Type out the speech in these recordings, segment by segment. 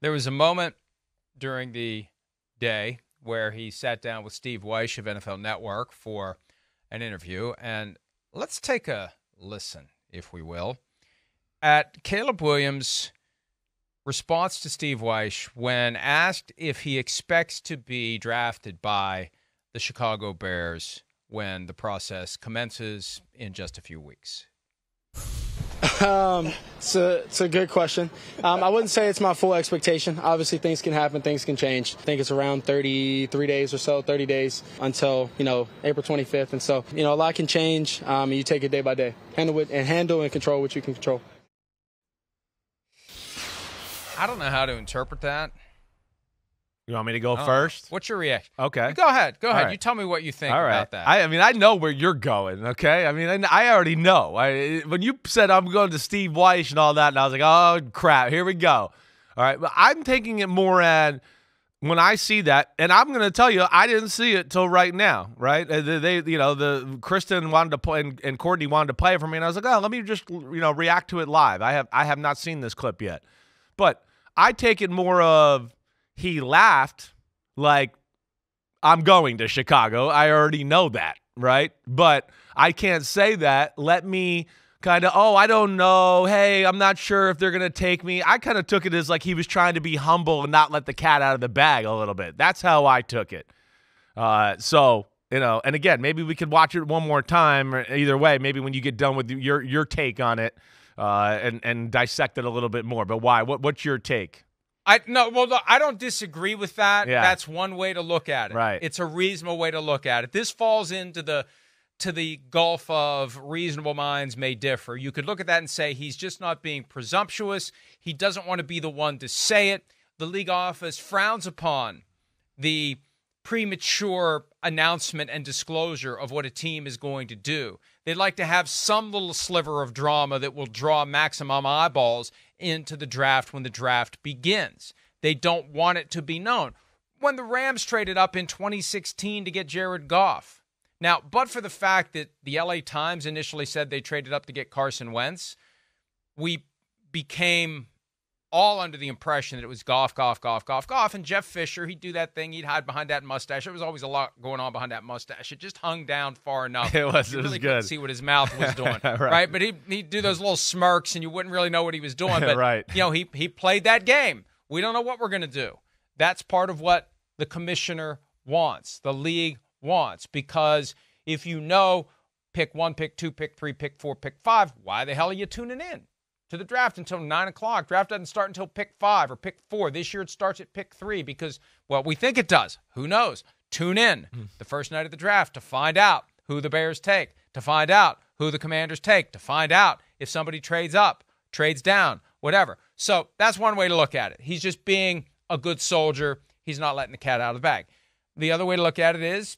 There was a moment during the day where he sat down with Steve Weish of NFL Network for an interview, and let's take a listen, if we will, at Caleb Williams' response to Steve Weish when asked if he expects to be drafted by the Chicago Bears when the process commences in just a few weeks. It's a good question. I wouldn't say it's my full expectation. Obviously, things can happen, things can change. I think it's around 33 days or so, 30 days until, April 25th. And so, a lot can change, and you take it day by day. Handle and control what you can control. I don't know how to interpret that. You want me to go first? What's your reaction? Okay. Go ahead. Go ahead. Right. You tell me what you think All right. about that. I know where you're going, okay? I already know. When you said I'm going to Steve Weish and all that, and I was like, oh, crap, here we go. All right, but I'm taking it more at when I see that, and I'm going to tell you, I didn't see it till right now, right? The Kristen wanted to play and Courtney wanted to play it for me, and I was like, oh, let me just, react to it live. I have not seen this clip yet. But I take it more of he laughed like, I'm going to Chicago. I already know that, right? But I can't say that. Let me kind of, I don't know. Hey, I'm not sure if they're going to take me. I kind of took it as like he was trying to be humble and not let the cat out of the bag a little bit. That's how I took it. And again, maybe we could watch it one more time. Or either way, maybe when you get done with your take on it and dissect it a little bit more. But why? What's your take? I don't disagree with that. Yeah. That's one way to look at it. Right. It's a reasonable way to look at it. This falls into the gulf of reasonable minds may differ. You could look at that and say he's just not being presumptuous. He doesn't want to be the one to say it. The league office frowns upon the premature announcement and disclosure of what a team is going to do. They'd like to have some little sliver of drama that will draw maximum eyeballs into the draft when the draft begins. They don't want it to be known. When the Rams traded up in 2016 to get Jared Goff. Now, but for the fact that the LA Times initially said they traded up to get Carson Wentz, we became all under the impression that it was Goff. And Jeff Fisher, he'd do that thing. He'd hide behind that mustache. There was always a lot going on behind that mustache. It just hung down far enough. It was really good. Couldn't see what his mouth was doing, right? But he'd do those little smirks, and you wouldn't really know what he was doing. But, right. He played that game. We don't know what we're going to do. That's part of what the commissioner wants, the league wants, because if pick 1, pick 2, pick 3, pick 4, pick 5, why the hell are you tuning in to the draft until 9 o'clock? Draft doesn't start until pick 5 or pick 4. This year it starts at pick 3 because, we think it does. Who knows? Tune in the first night of the draft to find out who the Bears take, to find out who the Commanders take, to find out if somebody trades up, trades down, whatever. So that's one way to look at it. He's just being a good soldier. He's not letting the cat out of the bag. The other way to look at it is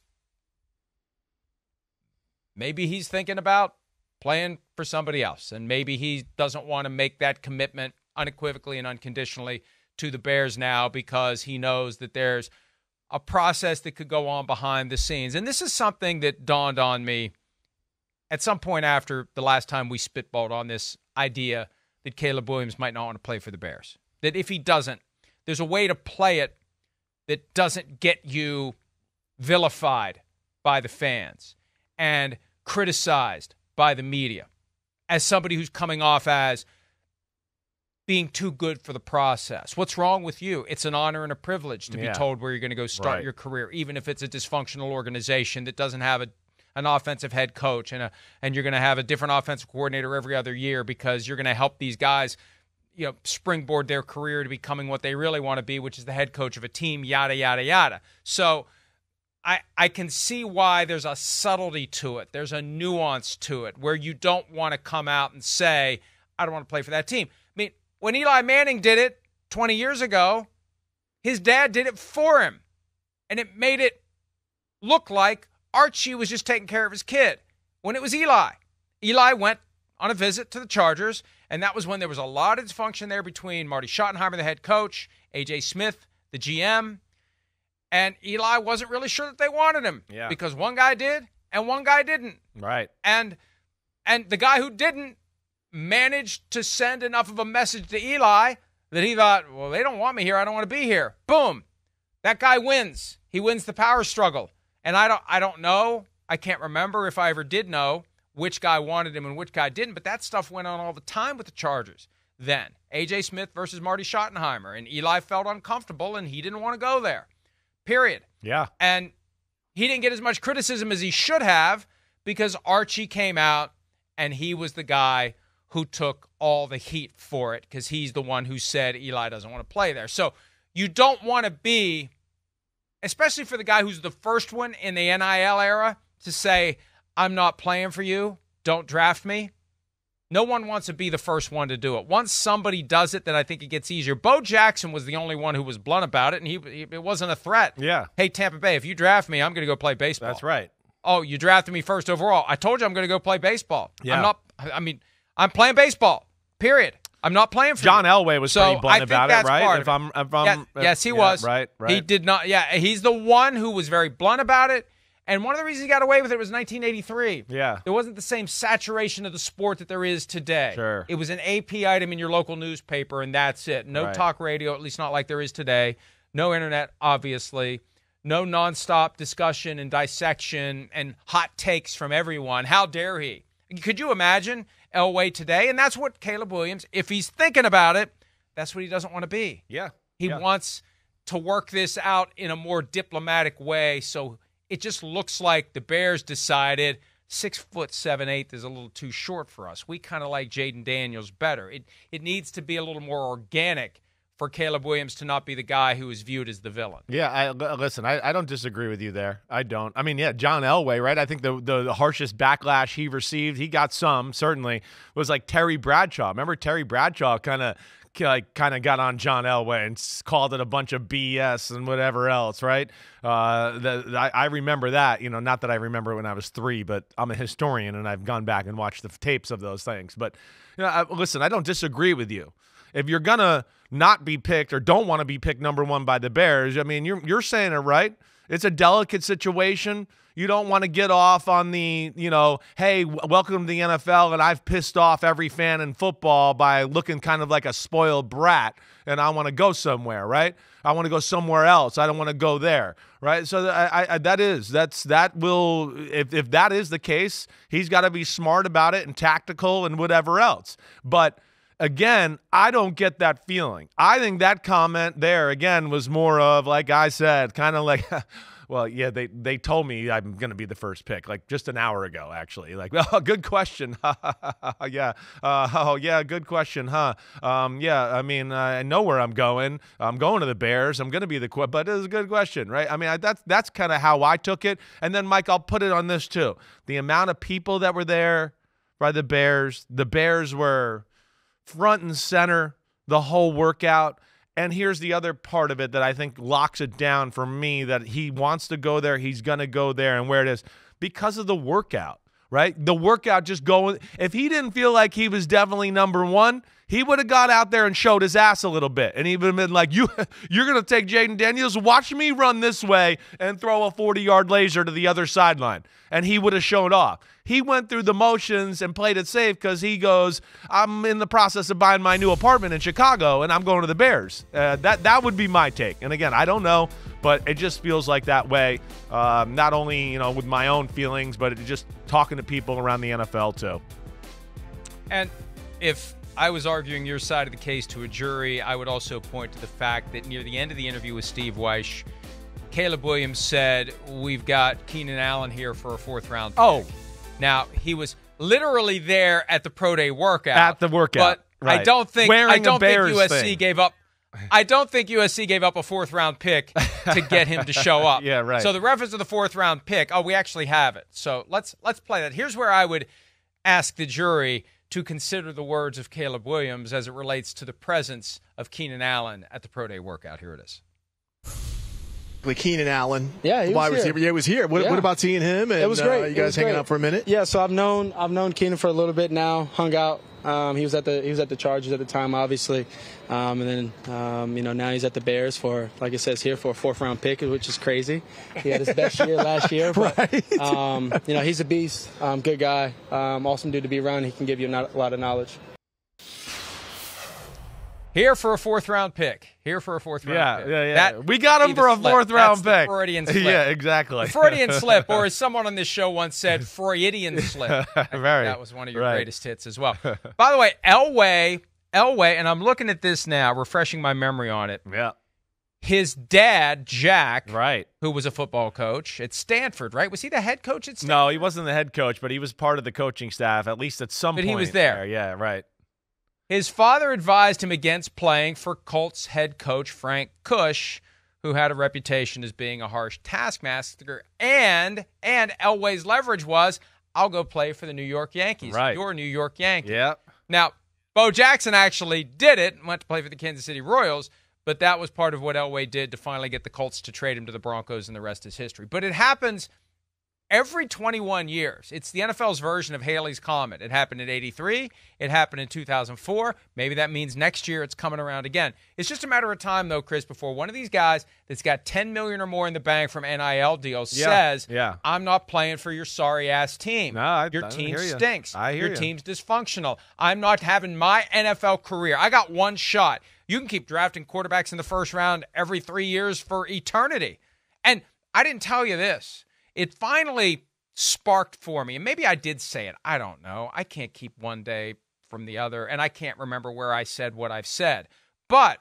maybe he's thinking about playing for somebody else, and maybe he doesn't want to make that commitment unequivocally and unconditionally to the Bears now because he knows that there's a process that could go on behind the scenes. And this is something that dawned on me at some point after the last time we spitballed on this idea that Caleb Williams might not want to play for the Bears. That if he doesn't, there's a way to play it that doesn't get you vilified by the fans and criticized by the media as somebody who's coming off as being too good for the process. What's wrong with you? It's an honor and a privilege to be told where you're going to go start your career, even if it's a dysfunctional organization that doesn't have an offensive head coach and you're going to have a different offensive coordinator every other year because you're going to help these guys springboard their career to becoming what they really want to be, which is the head coach of a team, yada, yada, yada. So I can see why there's a subtlety to it. There's a nuance to it where you don't want to come out and say, I don't want to play for that team. I mean, when Eli Manning did it 20 years ago, his dad did it for him. And it made it look like Archie was just taking care of his kid when it was Eli. Eli went on a visit to the Chargers, and that was when there was a lot of dysfunction there between Marty Schottenheimer, the head coach, A.J. Smith, the GM, and Eli wasn't really sure that they wanted him because one guy did and one guy didn't. Right. And the guy who didn't managed to send enough of a message to Eli that he thought, well, they don't want me here. I don't want to be here. Boom. That guy wins. He wins the power struggle. And I don't know. I can't remember if I ever did know which guy wanted him and which guy didn't, but that stuff went on all the time with the Chargers. Then A.J. Smith versus Marty Schottenheimer, and Eli felt uncomfortable, and he didn't want to go there, period. Yeah. And he didn't get as much criticism as he should have because Archie came out, and he was the guy who took all the heat for it because he's the one who said Eli doesn't want to play there. So you don't want to be, especially for the guy who's the first one in the NIL era, to say, I'm not playing for you, don't draft me. No one wants to be the first one to do it. Once somebody does it, then I think it gets easier. Bo Jackson was the only one who was blunt about it, and it wasn't a threat. Yeah. Hey, Tampa Bay, if you draft me, I'm going to go play baseball. That's right. Oh, you drafted me first overall. I told you I'm going to go play baseball. Yeah. I'm playing baseball, period. I'm not playing for John you. Elway was pretty blunt about it, right? Yes, he was. Right. He did not. Yeah, he's the one who was very blunt about it. And one of the reasons he got away with it was 1983. Yeah. There wasn't the same saturation of the sport that there is today. Sure. It was an AP item in your local newspaper, and that's it. No talk radio, at least not like there is today. No internet, obviously. No nonstop discussion and dissection and hot takes from everyone. How dare he? Could you imagine Elway today? And that's what Caleb Williams, if he's thinking about it, that's what he doesn't want to be. Yeah. He wants to work this out in a more diplomatic way, so it just looks like the Bears decided 6'7" is a little too short for us. We kind of like Jaden Daniels better. It needs to be a little more organic for Caleb Williams to not be the guy who is viewed as the villain. Yeah, listen, I don't disagree with you there. I don't. I mean, yeah, John Elway, right? I think the harshest backlash he received, he got some, certainly, was like Terry Bradshaw. Remember Terry Bradshaw kind of got on John Elway and called it a bunch of BS and whatever else, right? I remember that, not that I remember it when I was 3, but I'm a historian and I've gone back and watched the tapes of those things. But listen, I don't disagree with you. If you're gonna not be picked or don't want to be picked number 1 by the Bears, I mean, you're saying it right. It's a delicate situation. You don't want to get off on the, hey, welcome to the NFL, and I've pissed off every fan in football by looking kind of like a spoiled brat, and I want to go somewhere, right? I want to go somewhere else. I don't want to go there, right? So if that is the case, he's got to be smart about it and tactical and whatever else. But again, I don't get that feeling. I think that comment there, again, was more of, like I said, kind of like, well, yeah, they told me I'm going to be the first pick, like just an hour ago, actually. Like, oh, good question. Yeah. Oh, yeah, good question, huh? Yeah, I mean, I know where I'm going. I'm going to the Bears. I'm going to be but it's a good question, right? I mean, that's kind of how I took it. And then, Mike, I'll put it on this, too. The amount of people that were there by the Bears were front and center the whole workout. And here's the other part of it that I think locks it down for me, that he wants to go there, he's going to go there, and where it is. Because of the workout, right? The workout just going. If he didn't feel like he was definitely number 1, he would have got out there and showed his ass a little bit. And he would have been like, you're going to take Jaden Daniels? Watch me run this way and throw a 40-yard laser to the other sideline. And he would have shown off. He went through the motions and played it safe because he goes, I'm in the process of buying my new apartment in Chicago, and I'm going to the Bears. That would be my take. And, again, I don't know, but it just feels like that way, not only with my own feelings, but just talking to people around the NFL too. And if I was arguing your side of the case to a jury, I would also point to the fact that near the end of the interview with Steve Weish, Caleb Williams said, we've got Keenan Allen here for a 4th-round pick. Oh. Now, he was literally there at the Pro Day workout. At the workout, but right. I don't think USC thing. gave up. I don't think USC gave up a 4th-round pick to get him to show up. Yeah, right. So the reference to the 4th-round pick, we actually have it. So let's play that. Here's where I would ask the jury to consider the words of Caleb Williams as it relates to the presence of Keenan Allen at the Pro Day workout. Here it is. Keenan Allen, yeah, he wide was receiver. here. Yeah, he was here. What about seeing him? And, it was great. You guys hanging out for a minute? Yeah, so I've known Keenan for a little bit now. Hung out. He was at the Chargers at the time, obviously, and then now he's at the Bears for, like it says here, for a 4th-round pick, which is crazy. He had his best year last year, but right. He's a beast. Good guy. Awesome dude to be around. He can give you a lot of knowledge. Here for a fourth-round pick. Here for a fourth-round pick. Yeah. We got him for a fourth-round pick. The Freudian slip. Yeah, exactly. The Freudian slip, or as someone on this show once said, Freudian slip. That was one of your greatest hits as well. By the way, Elway, and I'm looking at this now, refreshing my memory on it. Yeah. His dad, Jack, right, who was a football coach at Stanford, right? Was he the head coach at Stanford? No, he wasn't the head coach, but he was part of the coaching staff, at least at some point. But he was there. Yeah, right. His father advised him against playing for Colts head coach Frank Kush, who had a reputation as being a harsh taskmaster. And Elway's leverage was, I'll go play for the New York Yankees. Right. Your New York Yankees. Yeah. Now, Bo Jackson actually did it and went to play for the Kansas City Royals, but that was part of what Elway did to finally get the Colts to trade him to the Broncos, and the rest is history. But it happens every 21 years. It's the NFL's version of Halley's Comet. It happened in 83. It happened in 2004. Maybe that means next year it's coming around again. It's just a matter of time, though, Chris, before one of these guys that's got $10 million or more in the bank from NIL deals says, I'm not playing for your sorry-ass team. Your team stinks. Your team's dysfunctional. I'm not having my NFL career. I got one shot. You can keep drafting quarterbacks in the first round every 3 years for eternity. And I didn't tell you this. It finally sparked for me, and maybe I did say it. I don't know. I can't keep one day from the other, and I can't remember where I said what I've said. But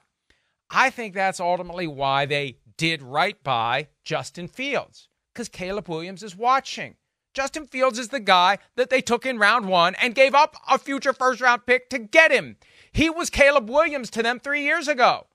I think that's ultimately why they did right by Justin Fields, because Caleb Williams is watching. Justin Fields is the guy that they took in round one and gave up a future first-round pick to get him. He was Caleb Williams to them 3 years ago.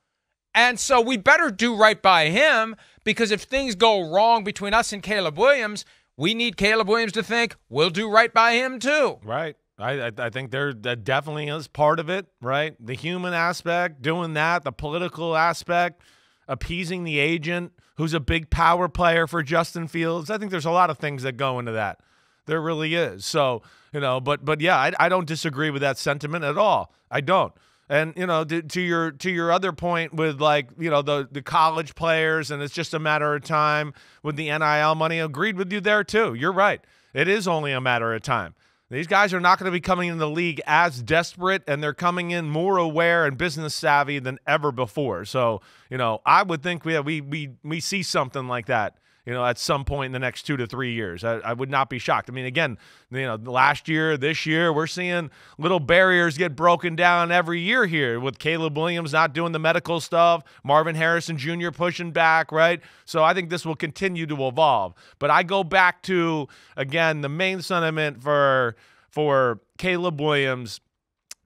And so we better do right by him, because if things go wrong between us and Caleb Williams, we need Caleb Williams to think we'll do right by him too. Right. I think that definitely is part of it, right? The human aspect, doing that, the political aspect, appeasing the agent, who's a big power player for Justin Fields. I think there's a lot of things that go into that. There really is. So, but yeah, I don't disagree with that sentiment at all. I don't. And, to your other point with, the college players, and it's just a matter of time with the NIL money, agreed with you there too. You're right. It is only a matter of time. These guys are not going to be coming in the league as desperate, and they're coming in more aware and business savvy than ever before. So, I would think we see something like that, at some point in the next 2 to 3 years. I would not be shocked. I mean, again, last year, this year, we're seeing little barriers get broken down every year here with Caleb Williams not doing the medical stuff, Marvin Harrison Jr. pushing back, right? So I think this will continue to evolve. But I go back to, again, the main sentiment for Caleb Williams,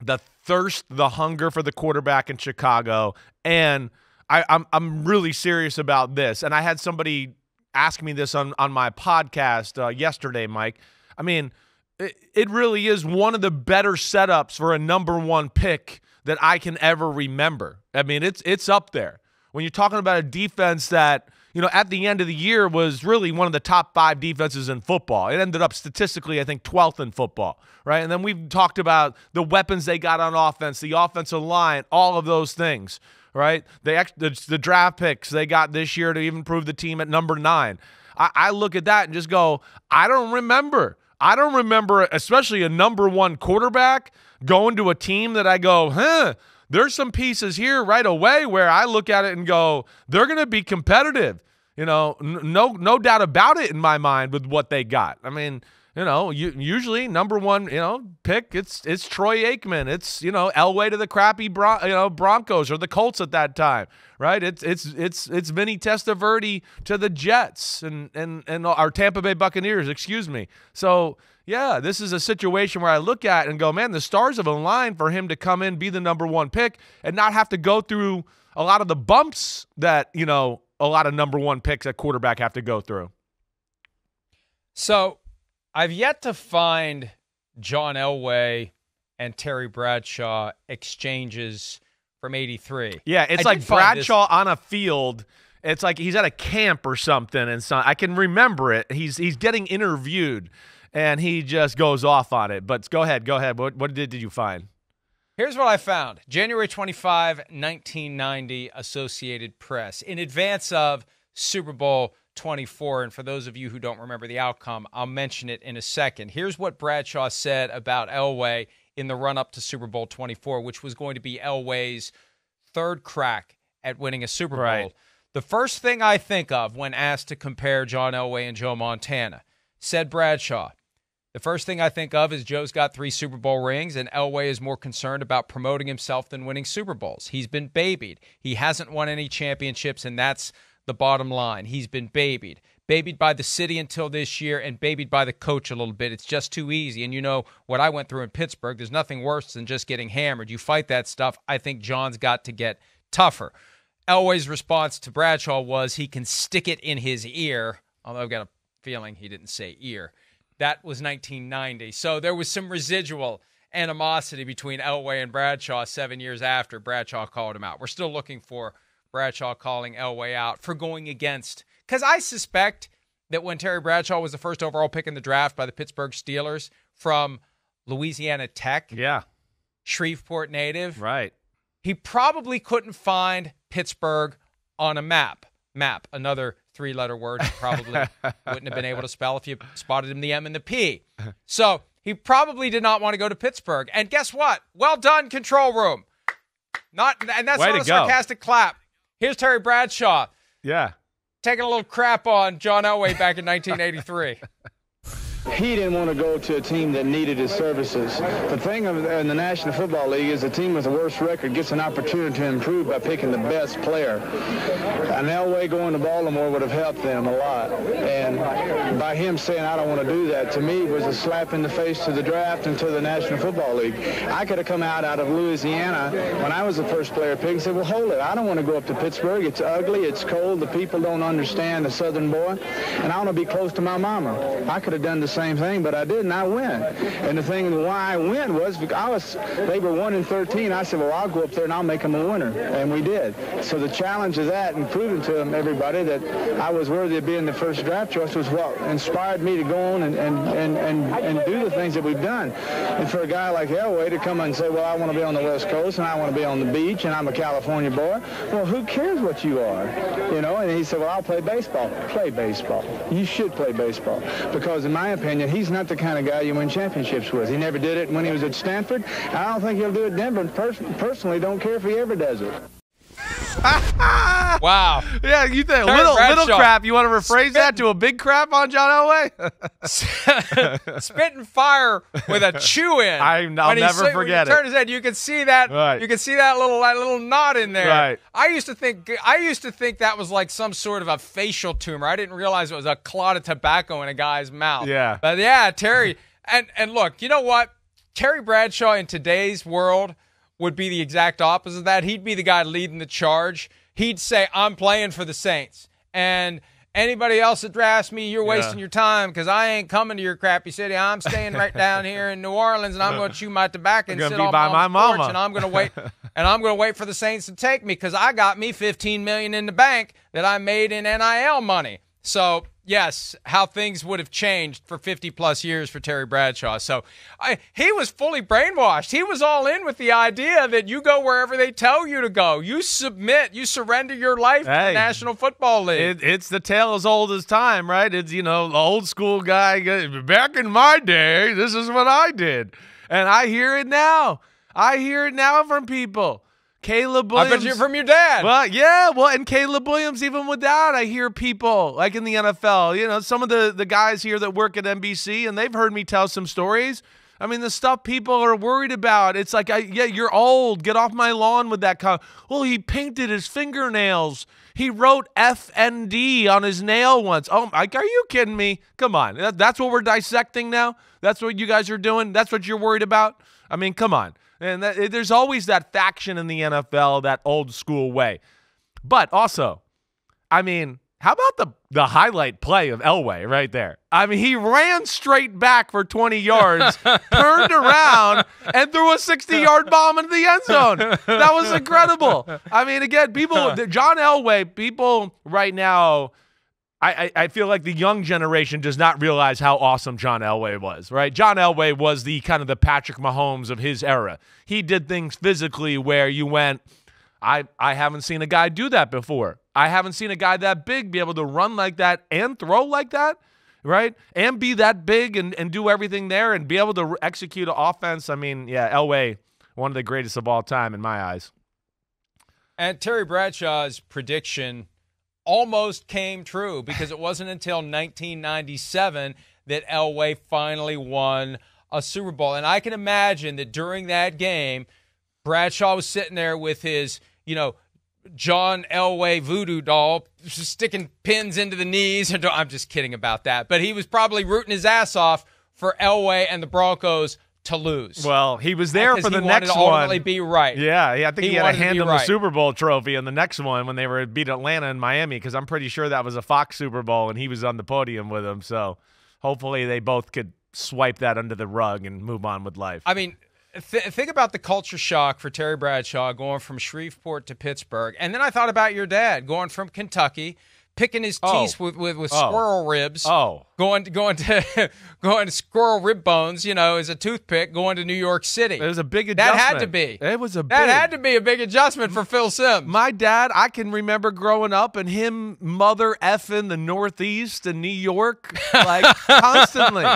the thirst, the hunger for the quarterback in Chicago. And I'm really serious about this. And I had somebody ask me this on my podcast yesterday, Mike. I mean, it really is one of the better setups for a number one pick that I can ever remember. I mean, it's up there. When you're talking about a defense that, at the end of the year was really one of the top 5 defenses in football. It ended up statistically, I think, 12th in football, right? And then we've talked about the weapons they got on offense, the offensive line, all of those things. Right? The draft picks they got this year to even prove the team at number 9. I look at that and just go, I don't remember, especially a number 1 quarterback going to a team that I go, there's some pieces here right away where I look at it and go, they're going to be competitive. No doubt about it in my mind with what they got. I mean, usually number 1, pick, it's Troy Aikman. It's, Elway to the crappy Broncos or the Colts at that time, right? It's Vinny Testaverde to the Jets and our Tampa Bay Buccaneers, excuse me. So, yeah, this is a situation where I look at and go, man, the stars have aligned for him to come in, be the number 1 pick, and not have to go through a lot of the bumps that, a lot of number 1 picks at quarterback have to go through. So I've yet to find John Elway and Terry Bradshaw exchanges from 83. Yeah, it's like Bradshaw on a field. It's like he's at a camp or something, and so I can remember it. He's getting interviewed, and he just goes off on it. But go ahead. What did you find? Here's what I found. January 25, 1990, Associated Press. In advance of Super Bowl 24, and for those of you who don't remember the outcome, I'll mention it in a second. Here's what Bradshaw said about Elway in the run-up to Super Bowl 24, which was going to be Elway's third crack at winning a Super Bowl. Right. The first thing I think of when asked to compare John Elway and Joe Montana, said Bradshaw, the first thing I think of is Joe's got 3 Super Bowl rings, and Elway is more concerned about promoting himself than winning Super Bowls. He's been babied. He hasn't won any championships, and that's the bottom line. He's been babied. Babied by the city until this year, and babied by the coach a little bit. It's just too easy. And you know what I went through in Pittsburgh, there's nothing worse than just getting hammered. You fight that stuff. I think John's got to get tougher. Elway's response to Bradshaw was he can stick it in his ear, although I've got a feeling he didn't say ear. That was 1990. So there was some residual animosity between Elway and Bradshaw 7 years after Bradshaw called him out. We're still looking for Bradshaw calling Elway out for going against. Because I suspect that when Terry Bradshaw was the first overall pick in the draft by the Pittsburgh Steelers from Louisiana Tech, Shreveport native, Right. he probably couldn't find Pittsburgh on a map. Map, another 3-letter word he probably wouldn't have been able to spell if you spotted him the M and the P. So he probably did not want to go to Pittsburgh. And guess what? Well done, control room. And that's not a sarcastic clap. Here's Terry Bradshaw. Yeah. Taking a little crap on John Elway back in 1983. He didn't want to go to a team that needed his services. The thing in the National Football League is a team with the worst record gets an opportunity to improve by picking the best player. An Elway going to Baltimore would have helped them a lot. And by him saying, I don't want to do that, to me was a slap in the face to the draft and to the National Football League. I could have come out of Louisiana when I was the first player pick and said, well, hold it. I don't want to go up to Pittsburgh. It's ugly. It's cold. The people don't understand the Southern boy. And I want to be close to my mama. I could have done the same thing, but I didn't. I went. And the thing why I went was because they were 1-13. I said, well, I'll go up there and I'll make them a winner. And we did. So the challenge of that and proving to them, everybody, that I was worthy of being the first draft choice was what inspired me to go on and do the things that we've done. And for a guy like Elway to come and say, well, I want to be on the West Coast and I want to be on the beach and I'm a California boy. Well, who cares what you are? You know, and he said, well, I'll play baseball. Play baseball. You should play baseball. Because in my opinion, he's not the kind of guy you win championships with. He never did it when he was at Stanford. I don't think he'll do it at Denver. Personally, don't care if he ever does it. Wow. Yeah, you think little crap. You want to rephrase that to a big crap on John Elway? Spitting fire with a chew in. I'll never forget it. Turn his head. You can see that. Right. You can see that little knot in there. Right. I used to think that was like some sort of a facial tumor. I didn't realize it was a clot of tobacco in a guy's mouth. Yeah. But yeah, Terry. And look, you know what? Terry Bradshaw in today's world would be the exact opposite of that. He'd be the guy leading the charge. He'd say, I'm playing for the Saints. And anybody else that drafts me, you're wasting your time because I ain't coming to your crappy city. I'm staying right down here in New Orleans, and I'm going to chew my tobacco and sit on my porch, and I'm going to wait. And I'm going to wait for the Saints to take me because I got me $15 million in the bank that I made in NIL money. So, yes, how things would have changed for 50-plus years for Terry Bradshaw. So he was fully brainwashed. He was all in with the idea that you go wherever they tell you to go. You submit. You surrender your life to the National Football League. It's the tale as old as time, right? It's, the old school guy. Back in my day, this is what I did. And I hear it now. I hear it now from people. Caleb Williams. I bet you from your dad. Well, yeah. Well, and Caleb Williams, even with that, I hear people like in the NFL, some of the guys here that work at NBC, and they've heard me tell some stories. I mean, the stuff people are worried about. It's like, you're old. Get off my lawn with that. Well, he painted his fingernails. He wrote FND on his nail once. Oh, are you kidding me? Come on. That's what we're dissecting now? That's what you guys are doing? That's what you're worried about? I mean, come on. And there's always that faction in the NFL, that old school way. But also, I mean, how about the highlight play of Elway right there? I mean, he ran straight back for 20 yards, turned around, and threw a 60-yard bomb into the end zone. That was incredible. I mean, again, John Elway, people right now, I feel like the young generation does not realize how awesome John Elway was, right? John Elway was the kind of the Patrick Mahomes of his era. He did things physically where you went, I haven't seen a guy do that before. I haven't seen a guy that big be able to run like that and throw like that, right? And be that big and do everything there and be able to execute an offense. I mean, yeah, Elway, one of the greatest of all time in my eyes. And Terry Bradshaw's prediction almost came true because it wasn't until 1997 that Elway finally won a Super Bowl. And I can imagine that during that game, Bradshaw was sitting there with his, John Elway voodoo doll, sticking pins into the knees. I'm just kidding about that. But he was probably rooting his ass off for Elway and the Broncos to lose. Well, he was there for the next one. He wanted to ultimately be right. Yeah, I think he had to hand him the right. Super Bowl trophy in the next one when they were beat Atlanta and Miami, because I'm pretty sure that was a Fox Super Bowl and he was on the podium with him. So hopefully they both could swipe that under the rug and move on with life. I mean, think about the culture shock for Terry Bradshaw going from Shreveport to Pittsburgh. And then I thought about your dad going from Kentucky, picking his teeth with squirrel ribs. Going to squirrel rib bones, as a toothpick, going to New York City. It was a big adjustment. That had to be. It was That had to be a big adjustment for Phil Simms. My dad, I can remember growing up and him mother effing the Northeast and New York, like, constantly.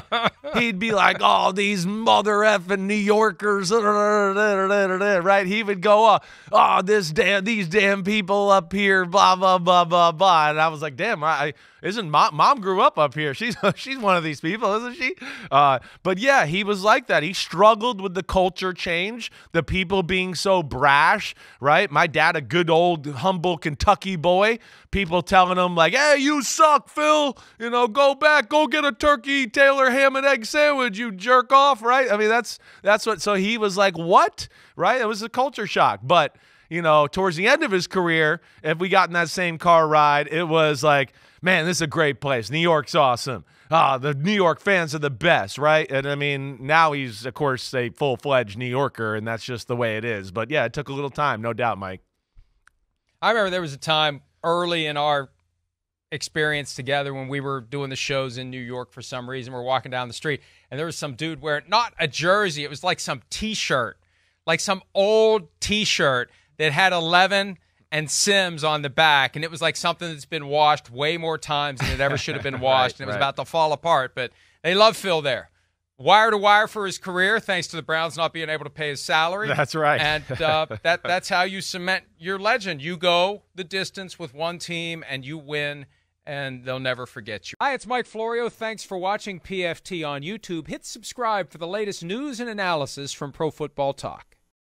He'd be like, oh, these mother effing New Yorkers, right? He would go, these damn people up here, blah, blah, blah, blah, blah. And I was like, damn, mom grew up up here. She's one of these people, isn't she? But yeah, he was like that. He struggled with the culture change, the people being so brash, right? My dad, a good old humble Kentucky boy, people telling him like, hey, you suck, Phil. Go back, go get a turkey Taylor ham and egg sandwich, you jerk off, right? I mean, that's what. So he was like, what? Right? It was a culture shock, but. Towards the end of his career, if we got in that same car ride, it was like, man, this is a great place. New York's awesome. The New York fans are the best, right? And, I mean, now he's, of course, a full-fledged New Yorker, and that's just the way it is. But, yeah, it took a little time, no doubt, Mike. I remember there was a time early in our experience together when we were doing the shows in New York for some reason. We're walking down the street, and there was some dude wearing not a jersey. It was like some T-shirt, like some old T-shirt that had 11 and Simms on the back, and it was like something that's been washed way more times than it ever should have been washed, and it was about to fall apart. But they love Phil there. Wire to wire for his career, thanks to the Browns not being able to pay his salary. That's right. And that's how you cement your legend. You go the distance with one team, and you win, and they'll never forget you. Hi, it's Mike Florio. Thanks for watching PFT on YouTube. Hit subscribe for the latest news and analysis from Pro Football Talk.